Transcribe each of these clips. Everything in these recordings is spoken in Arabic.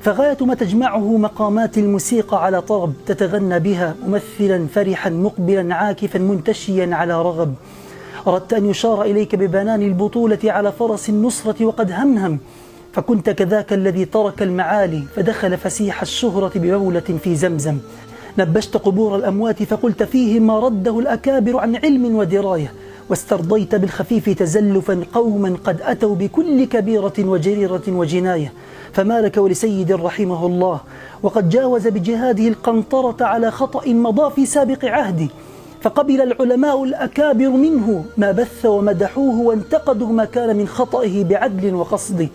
فغاية ما تجمعه مقامات الموسيقى على طرب تتغنى بها ممثلا فرحا مقبلا عاكفا منتشيا على رغب. أردت أن يشار إليك ببنان البطولة على فرس النصرة وقد همهم، فكنت كذاك الذي ترك المعالي فدخل فسيح الشهرة ببولة في زمزم. نبشت قبور الأموات فقلت فيهم ما رده الأكابر عن علم ودراية، واسترضيت بالخفيف تزلفا قوما قد أتوا بكل كبيرة وجريرة وجناية. فما لك ولسيد رحمه الله وقد جاوز بجهاده القنطرة على خطأ مضى في سابق عهده، فقبل العلماء الأكابر منه ما بث ومدحوه وانتقدوا ما كان من خطئه بعدل وقصد.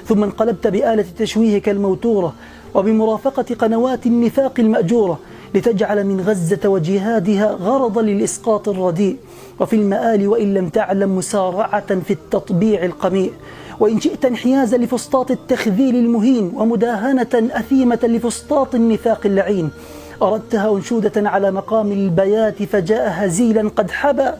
ثم انقلبت بآلة تشويهك الموتورة وبمرافقة قنوات النفاق المأجورة لتجعل من غزة وجهادها غرضا للإسقاط الرديء، وفي المآل وإن لم تعلم مسارعة في التطبيع القميء، وإن شئت انحيازا لفسطاط التخذيل المهين ومداهنة أثيمة لفسطاط النفاق اللعين. أردتها أنشودة على مقام البيات فجاء هزيلا قد حبى،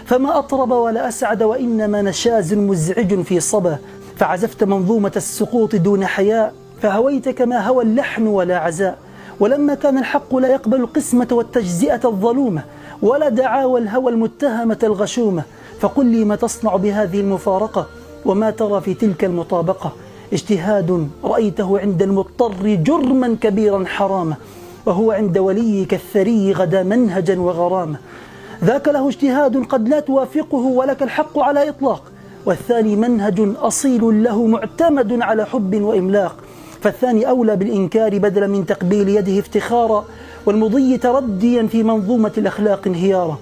فما أطرب ولا أسعد وإنما نشاز مزعج في صبا. فعزفت منظومة السقوط دون حياء، فهويت كما هوى اللحن ولا عزاء. ولما كان الحق لا يقبل القسمة والتجزئة الظلومة ولا دعاوى الهوى المتهمة الغشومة، فقل لي ما تصنع بهذه المفارقة وما ترى في تلك المطابقة. اجتهاد رأيته عند المضطر جرما كبيرا حراما، وهو عند وليك الثري غدا منهجا وغرامة. ذاك له اجتهاد قد لا توافقه ولك الحق على إطلاق، والثاني منهج أصيل له معتمد على حب وإملاق. فالثاني أولى بالإنكار بدلا من تقبيل يده افتخارا، والمضي ترديا في منظومة الأخلاق انهيارا.